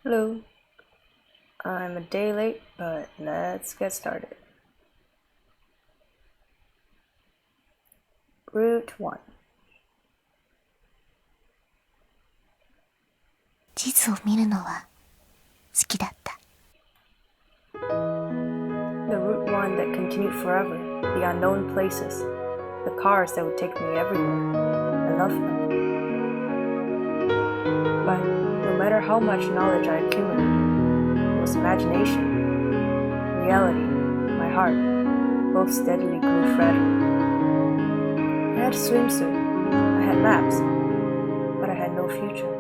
Hello. I'm a day late, but let's get started. Route 1. 地図を見るのは好きだった。The Route 1 that continued forever, the unknown places, the cars that would take me everywhere. I loved them. But no matter how much knowledge I accumulated, it was imagination, reality, my heart, both steadily grew fragile. I had a swimsuit, I had maps, but I had no future.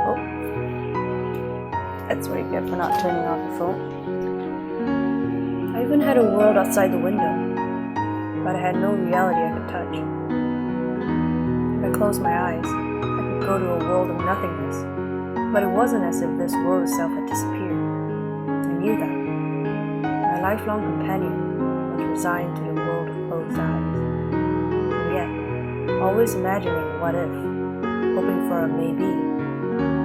Oh, that's what you get for not turning off your phone. I even had a world outside the window, but I had no reality I could touch. If I closed my eyes, I could go to a world of nothingness, but it wasn't as if this world itself had disappeared. I knew that. My lifelong companion was resigned to the world of closed eyes. And yet, always imagining what if, hoping for a maybe,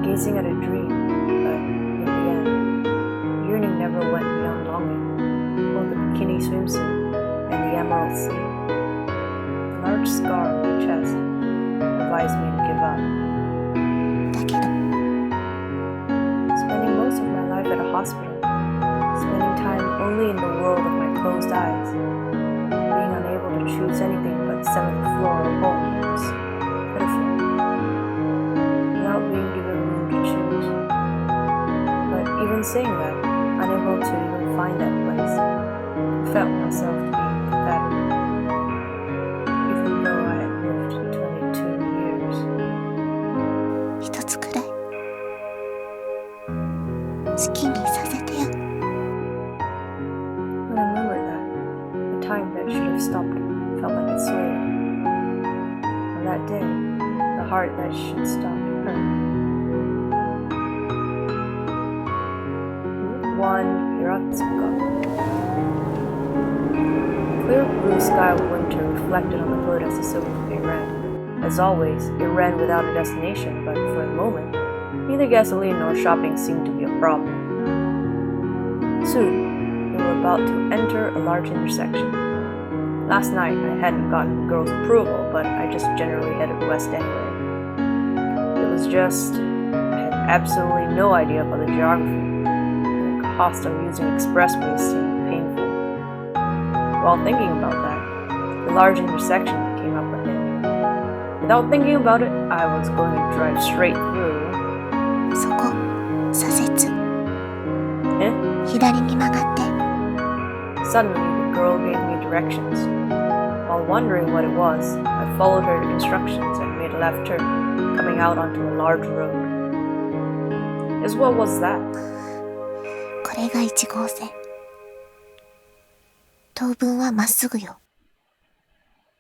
gazing at a dream, but in the end, yearning never went beyond longing, both the bikini swimsuit and the emerald sea. A large scar on my chest advised me to give up. だけど Spending most of my life at a hospital, spending time only in the world of my closed eyes, being unable to choose anything but 7th floor or home was pitiful. Without being given room to choose. But even saying that, unable to even find that place, I felt myself to be pathetic. Even though I had lived 22 years. 一つくらい好きにさせてよ。 I remembered that the time that should have stopped felt like it swayed. On that day, the heart that should stop hurt. Route 1, Hiratsuka. Clear blue sky of winter reflected on the hood as the silver coupe ran. As always, it ran without a destination, but for the moment, neither gasoline nor shopping seemed to be a problem. Soon, we were about to enter a large intersection. Last night, I hadn't gotten the girl's approval, but I just generally headed west anyway. It was just, I had absolutely no idea about the geography, and the cost of using expressways seemed painful. While thinking about that, the large intersection came up ahead. Without thinking about it, I was going to drive straight through. そこ左折 Eh? 左に曲がって Suddenly, the girl gave me directions. While wondering what it was, I followed her instructions and made a left turn, coming out onto a large road. Just what was that? これが1号線当分はまっすぐよ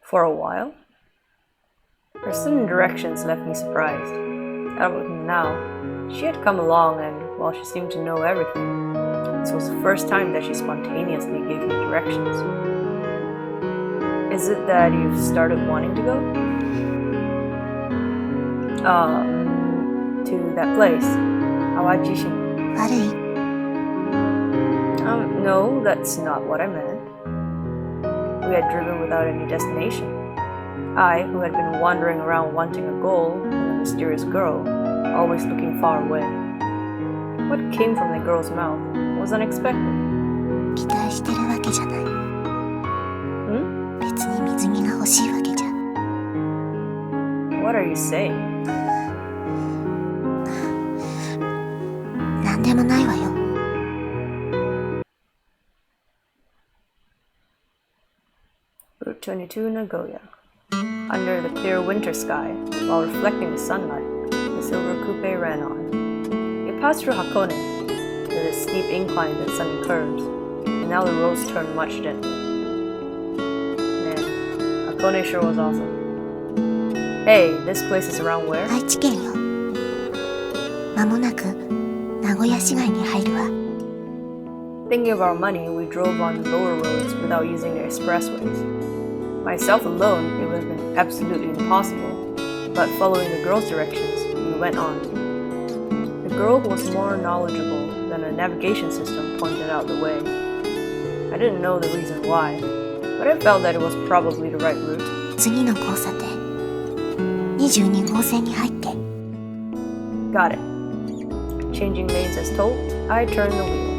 For a while? Her sudden directions left me surprised. Up until now, she had come along and, while she seemed to know everything, this was the first time that she spontaneously gave me directions. Is it that you've started wanting to go? To that place, Awajishin. 悪い No, that's not what I meant. We had driven without any destination. I, who had been wandering around wanting a goal, and the mysterious girl, always looking far away. What came from the girl's mouth was unexpected. 期待してるわけじゃない 別に水着が欲しいわけじゃ What are you saying? なんでもないわよ Route 22, Nagoya. Under the clear winter sky, while reflecting the sunlight, the silver coupe ran on. It passed through Hakone, with its steep inclines and sunny curves, and now the roads turned much gentler. Man, Hakone sure was awesome. Hey, this place is around where? 愛知県よ間もなく名古屋市街に入るわ Thinking of our money, we drove on the lower roads without using the expressways. Myself alone, it would have been absolutely impossible, but following the girl's directions, we went on. The girl was more knowledgeable than a navigation system pointed out the way. I didn't know the reason why, but I felt that it was probably the right route. 次の交差点、22号線に入って。Got it. Changing lanes as told, I turned the wheel.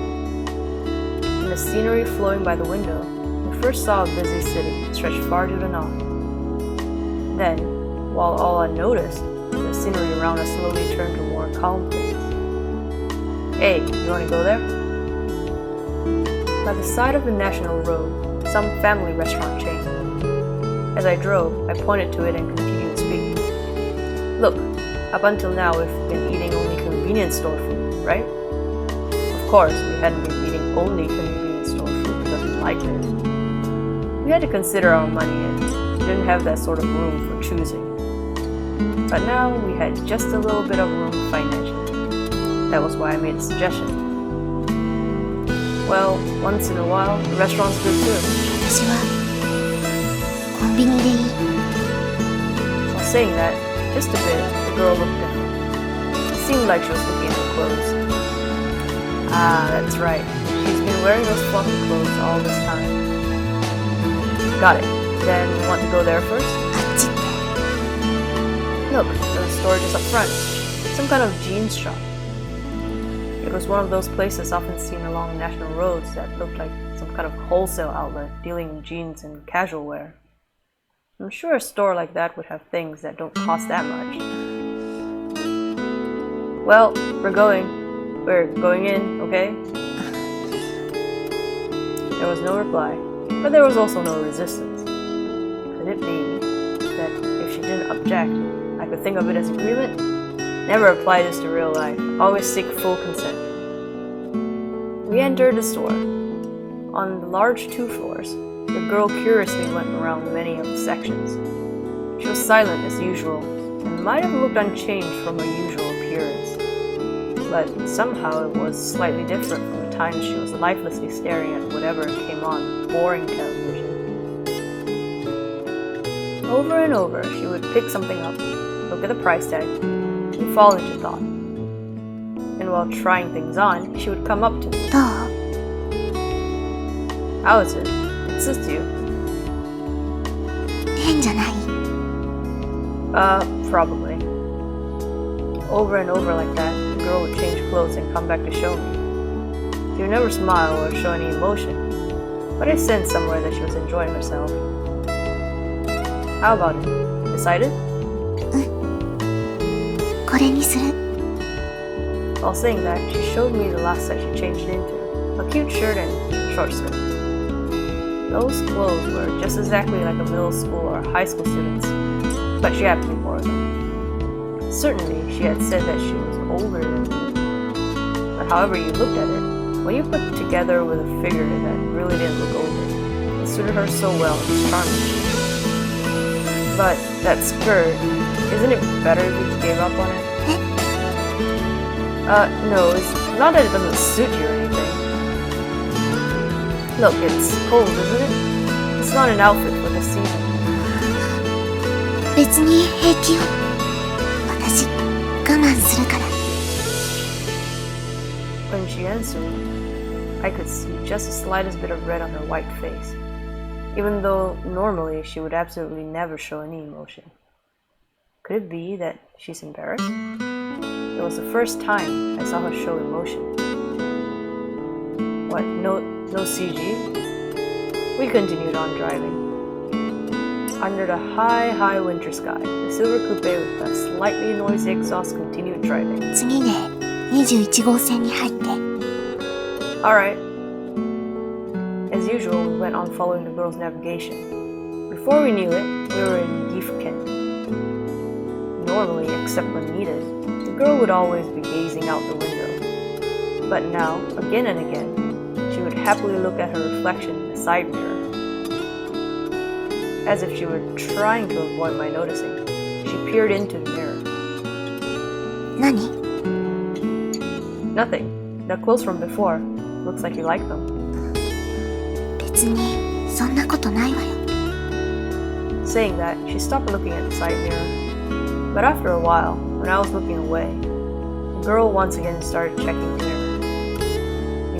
In the scenery flowing by the window, we first saw a busy city stretched far to the north. Then, while all unnoticed, the scenery around us slowly turned to more calm place. Hey, you want to go there? By the side of the national road, some family restaurant chain. As I drove, I pointed to it and continued speaking. Look, up until now we've been eating only convenience store food, right? Of course, we hadn't been eating only convenience store food because we liked it. We had to consider our money and we didn't have that sort of room for choosing. But now we had just a little bit of room financially. That was why I made the suggestion. Well, once in a while, the restaurant's good too. 私はコンビニでいい。 While saying that, just a bit, the girl looked at me. It seemed like she was looking at her clothes. Ah, that's right. She's been wearing those fluffy clothes all this time. Got it. Then you want to go there first? あっちって。 Look, there's a store just up front. Some kind of jeans shop. It was one of those places often seen along national roads that looked like some kind of wholesale outlet dealing in jeans and casual wear. I'm sure a store like that would have things that don't cost that much. Well, we're going. We're going in, okay? There was no reply, but there was also no resistance. Could it be that if she didn't object, I could think of it as agreement? Never apply this to real life. Always seek full consent. We entered the store. On the large 2 floors, the girl curiously went around many of the sections. She was silent as usual, and might have looked unchanged from her usual appearance. But somehow it was slightly different from the time she was lifelessly staring at whatever came on boring television. Over and over, she would pick something up, look at the price tag, and fall into thought. And while trying things on, she would come up to me. どう？ How is it? It suits you. 変じゃない？ Probably. Over and over like that, the girl would change clothes and come back to show me. She would never smile or show any emotion, but I sensed somewhere that she was enjoying herself. How about it? Decided? これにする。 While saying that, she showed me the last set she changed into, a cute shirt and short skirt. Those clothes were just exactly like a middle school or high school student's, but she happily wore them. Certainly, she had said that she was older than me, but however you looked at it, when you put it together with a figure that really didn't look older, it suited her so well and was charming. But that skirt, isn't it better if you gave up on it? No, it's not that it doesn't suit you or anything. Look, it's cold, isn't it? It's not an outfit for the season. 別に平気よ。私、我慢するから。 When she answered, I could see just the slightest bit of red on her white face, even though normally she would absolutely never show any emotion. Could it be that she's embarrassed? It was the first time I saw her show emotion. What, no CG? We continued on driving. Under the high winter sky, the silver coupe with a slightly noisy exhaust continued driving. 次ね、21号線に入って。 Alright. As usual, we went on following the girl's navigation. Before we knew it, we were in Gifuken. Normally, except when needed, the girl would always be gazing out the window. But now, again and again, she would happily look at her reflection in the side mirror. As if she were trying to avoid my noticing, she peered into the mirror. 何？ Nothing. The clothes from before. Looks like you like them. 別にそんなことないわよ。 Saying that, she stopped looking at the side mirror. But after a while, when I was looking away, The girl once again started checking mirror.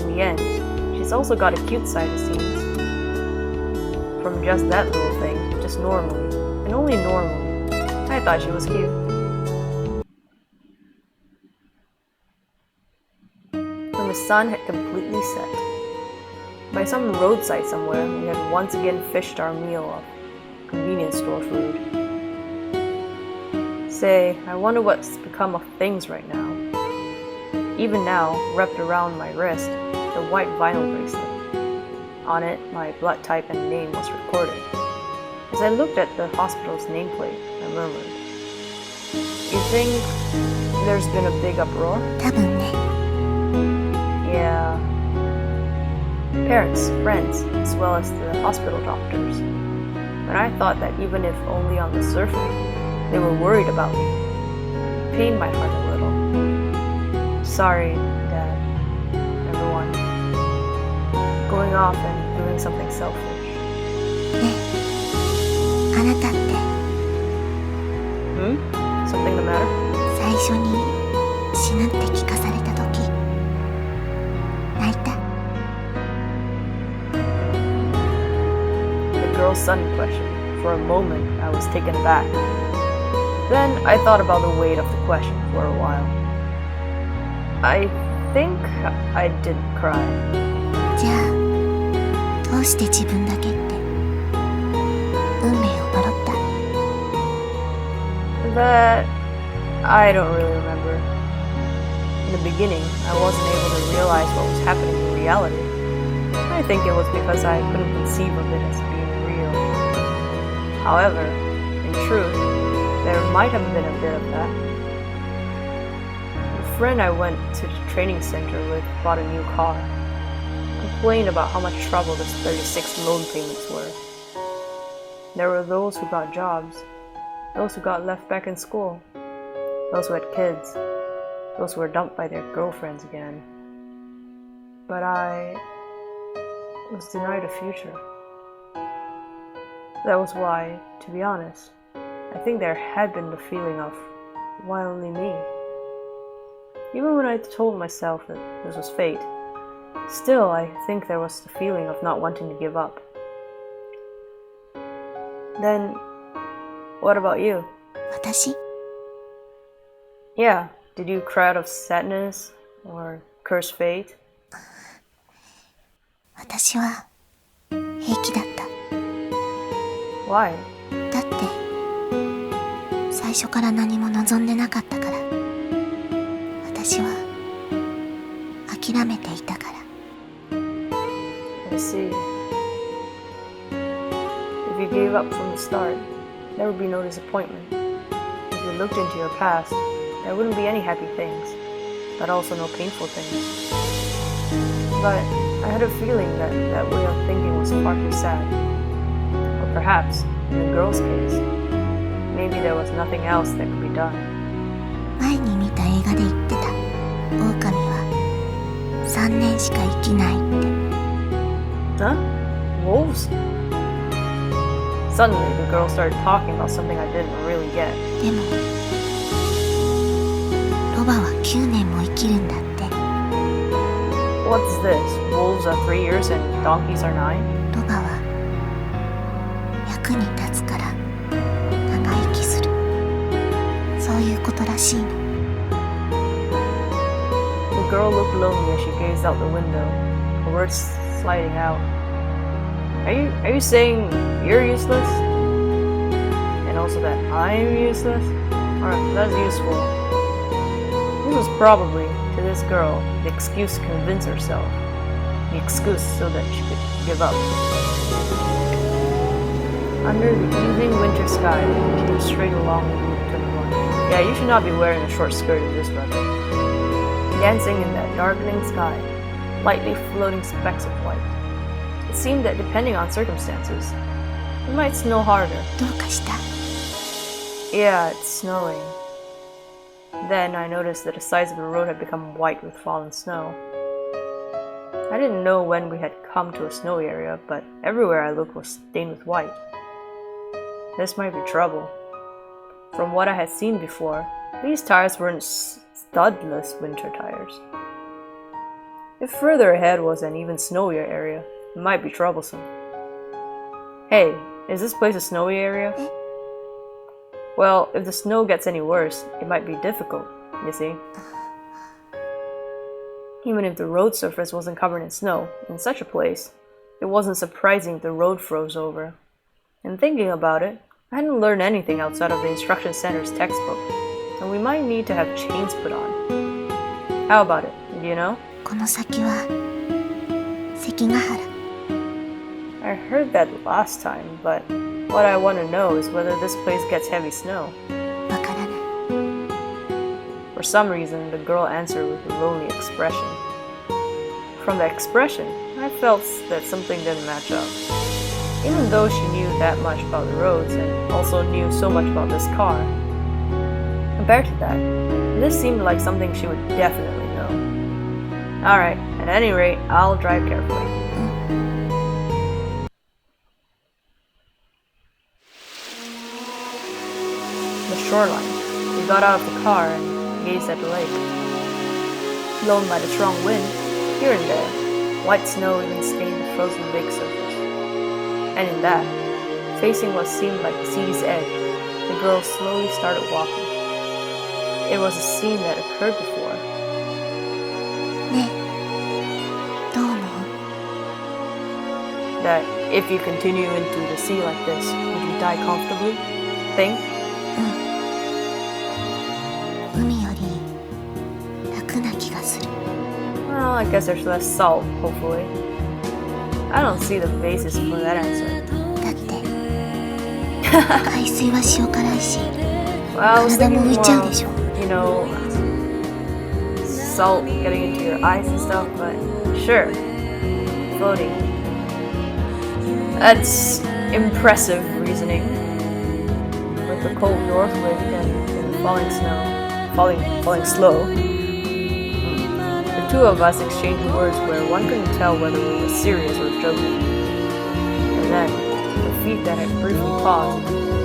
In the end, she's also got a cute side, it seems. From just that little thing, just normally, and only normally, I thought she was cute. When the sun had completely set, by some roadside somewhere, we had once again fished our meal of convenience store food. Say, I wonder what's become of things right now. Even now, wrapped around my wrist, the white vinyl bracelet. On it, my blood type and name was recorded. As I looked at the hospital's nameplate, I murmured, "You think there's been a big uproar?" 多分ね。 Yeah. Parents, friends, as well as the hospital doctors. But I thought that even if only on the surface, they were worried about me. It pained my heart a little. Sorry, Dad, everyone. Going off and doing something selfish. ねえ、あなたって Something the matter? 最初に死ぬって聞かされた時泣いた？ The girl's sudden question. For a moment, I was taken aback. Then I thought about the weight of the question for a while. I think I didn't cry. じゃあどうして自分だけって運命を呪った？ That I don't really remember. In the beginning, I wasn't able to realize what was happening in reality. I think it was because I couldn't conceive of it as being real. However, in truth, there might have been a bit of that. A friend I went to the training center with bought a new car. Complained about how much trouble the 36 loan payments were. There were those who got jobs, those who got left back in school, those who had kids, those who were dumped by their girlfriends again. But I was denied a future. That was why, to be honest, I think there had been the feeling of, why only me? Even when I told myself that this was fate, still I think there was the feeling of not wanting to give up. Then, what about you? 私？ Yeah, did you cry out of sadness or curse fate? 私は平気だった。 Why? だって最初から何も望んでなかったから。私は諦めていたから。 I see. If you gave up from the start, there would be no disappointment. If you looked into your past, there wouldn't be any happy things, but also no painful things. But I had a feeling that that way of thinking was far too sad. Or perhaps, in the girl's case, maybe there was nothing else that could be done. 前に見た映画で言ってた。狼は3年しか生きないって。 Huh? Wolves? Suddenly, the girl started talking about something I didn't really get. でもロバは9年も生きるんだって。 What's this? Wolves are 3 years and donkeys are 9? ロバは役に立つから長生きする。そういうことらしいの。 The girl looked lonely as she gazed out the window, her words sliding out. Are you saying you're useless? And also that I'm useless? Alright, that's useful. This was probably, to this girl, the excuse to convince herself. The excuse so that she could give up. Under the evening winter sky, she came straight along Route 21. Yeah, you should not be wearing a short skirt in this weather. Dancing in that darkening sky, lightly floating specks of white. It seemed that depending on circumstances, it might snow harder. どうかした？ Yeah, it's snowing. Then I noticed that the sides of the road had become white with fallen snow. I didn't know when we had come to a snowy area, but everywhere I looked was stained with white. This might be trouble. From what I had seen before, these tires weren't studless winter tires. If further ahead was an even snowier area, it might be troublesome. Hey, is this place a snowy area? Well, if the snow gets any worse, it might be difficult, you see. Even if the road surface wasn't covered in snow, in such a place, it wasn't surprising if the road froze over. And thinking about it, I hadn't learned anything outside of the instruction center's textbook, and we might need to have chains put on. How about it? Do you know? この先は関ヶ原。 I heard that last time, but what I want to know is whether this place gets heavy snow. わからない。 For some reason, the girl answered with a lonely expression. From the expression, I felt that something didn't match up. Even though she knew that much about the roads and also knew so much about this car. Compared to that, this seemed like something she would definitely know. Alright, at any rate, I'll drive carefully. The shoreline. We got out of the car and gazed at the lake. Blown by the strong wind, here and there, white snow even stained the frozen lake surface. And in that, facing what seemed like the sea's edge, the girl slowly started walking. It was a scene that occurred before. ねえ、どう思う？ That if you continue into the sea like this, would you die comfortably? Think? 海より楽な気がする。 Well, I guess there's less salt, hopefully. I don't see the basis for that answer. だって海水は塩辛いし、 Well, I was 体も thinking 浮いちゃう more, でしょ。 you know, salt getting into your eyes and stuff, but sure, floating. That's impressive reasoning. With the cold north wind and the falling snow, falling slow. The two of us exchanged words where one couldn't tell whether we were serious or joking. And then, the feet that had briefly paused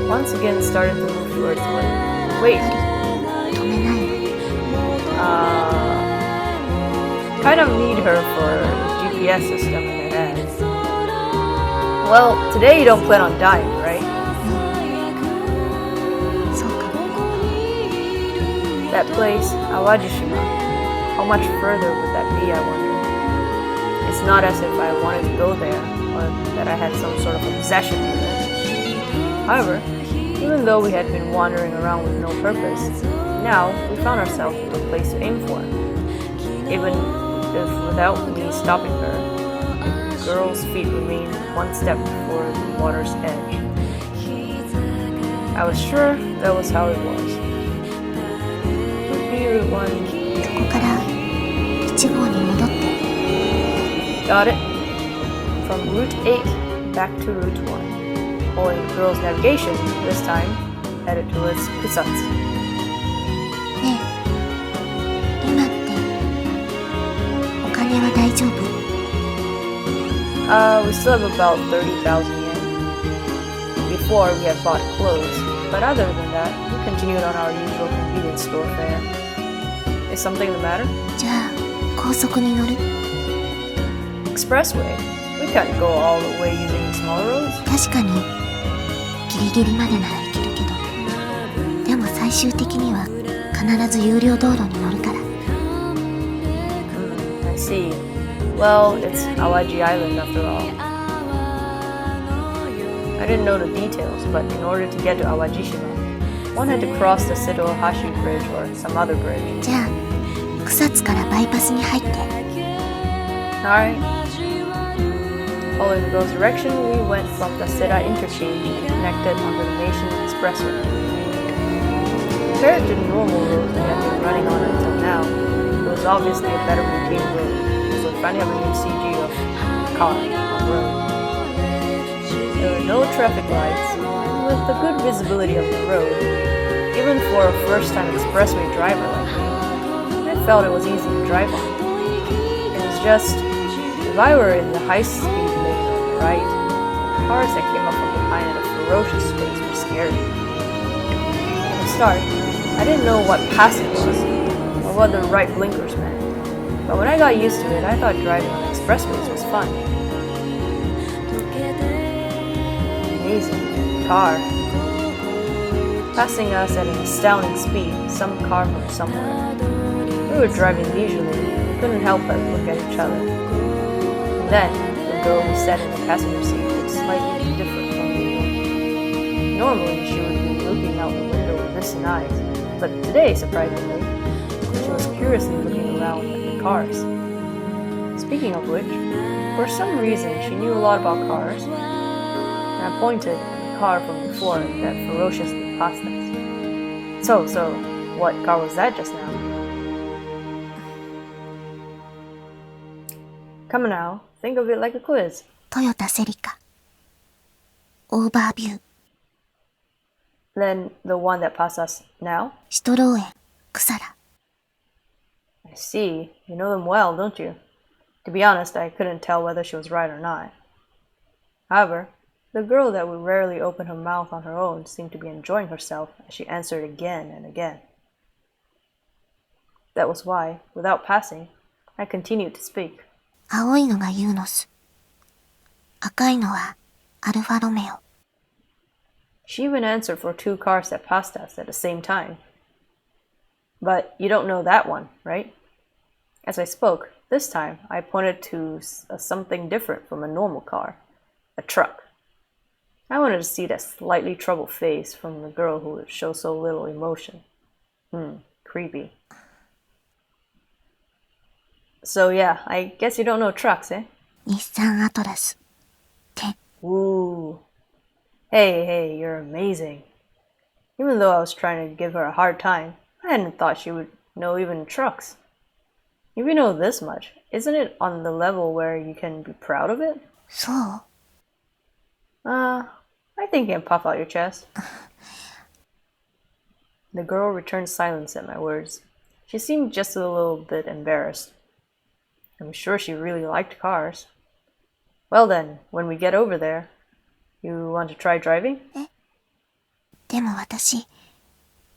once again started to move towards the lake. Wait, 止めないの。 kind of need her for a GPS system in their head. Well, today you don't plan on dying, right? そうかも。 That place, Awajishima, how much further would that be, I wonder? It's not as if I wanted to go there, or that I had some sort of obsession with it. However, even though we had been wandering around with no purpose, now we found ourselves with a place to aim for. Even if without me stopping her, the girl's feet remained one step before the water's edge. I was sure that was how it was. Would be Route 1. そこから1号に戻って。 Got it. From Route 8 back to Route 1. Following the girl's navigation, this time headed towards Kusatsu. ねえ、今ってお金は大丈夫？ We still have about 30,000 yen. Before we had bought clothes, but other than that, we continued on our usual convenience store fare. Is something the matter? じゃあ高速に乗る？ Expressway? We can't go all the way using the smaller roads. 確かにギリギリまでなら行けるけど、でも最終的には必ず有料道路に乗るから。 I see. Well, it's Awaji Island after all. I didn't know the details, but in order to get to Awajishima, one had to cross the Sitohashi Bridge or some other bridge. じゃあ草津からバイパスに入って。 Alright. Following the girl's direction, we went from the Sera interchange and connected onto the Nation Expressway. Compared to the normal roads we had been running on until now, it was obviously a better maintained road, so we finally have a new CG of car on the road. There were no traffic lights, and with the good visibility of the road, even for a first-time expressway driver like me, I felt it was easy to drive on. It was just, if I were in the high-speed lane on the right, the cars that came up from behind at a ferocious pace were scary. At the start, I didn't know what passing was, what the right blinkers meant. But when I got used to it, I thought driving on expressways was fun. Amazing. Car. Passing us at an astounding speed, some car from somewhere. We were driving leisurely, we couldn't help but look at each other. And then, the girl who sat in the passenger seat looked slightly different from usual. Normally, she would be looking out the window with distant eyes, but today, surprisingly, she was curiously looking around at the cars. Speaking of which, for some reason she knew a lot about cars, and I pointed at the car from before that ferociously passed us. So, what car was that just now? Come on now, think of it like a quiz. トヨタセリカ。オーバービュー。 Then the one that passed us now? シトローエン、クサラ。 I see. You know them well, don't you? To be honest, I couldn't tell whether she was right or not. However, the girl that would rarely open her mouth on her own seemed to be enjoying herself as she answered again and again. That was why, without passing, I continued to speak. 青いのがユーノス。赤いのはアルファロメオ。 She even answered for two cars that passed us at the same time. But you don't know that one, right? As I spoke, this time I pointed to something different from a normal car. A truck. I wanted to see that slightly troubled face from the girl who would show so little emotion. Creepy. So yeah, I guess you don't know trucks, eh? 日産アトラス。10。 Ooh. Hey, you're amazing. Even though I was trying to give her a hard time, I hadn't thought she would know even trucks. If you know this much, isn't it on the level where you can be proud of it? そう。 I think you can puff out your chest. The girl returned silence at my words. She seemed just a little bit embarrassed. I'm sure she really liked cars. Well then, when we get over there, you want to try driving? でも私、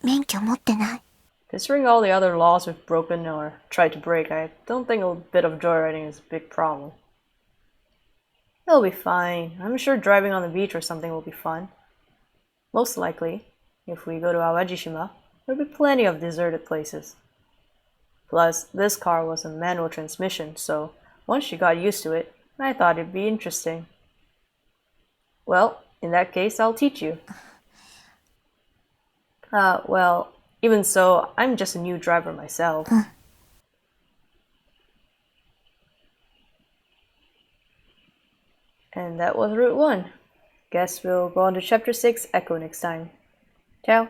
免許持ってない。 Considering all the other laws we've broken or tried to break, I don't think a bit of joyriding is a big problem. It'll be fine. I'm sure driving on the beach or something will be fun. Most likely, if we go to Awajishima, there'll be plenty of deserted places. Plus, this car was a manual transmission, so once she got used to it, I thought it'd be interesting. Well, in that case, I'll teach you. Well, even so, I'm just a new driver myself. And that was Route 1. Guess we'll go on to Chapter 6 Echo next time. Ciao.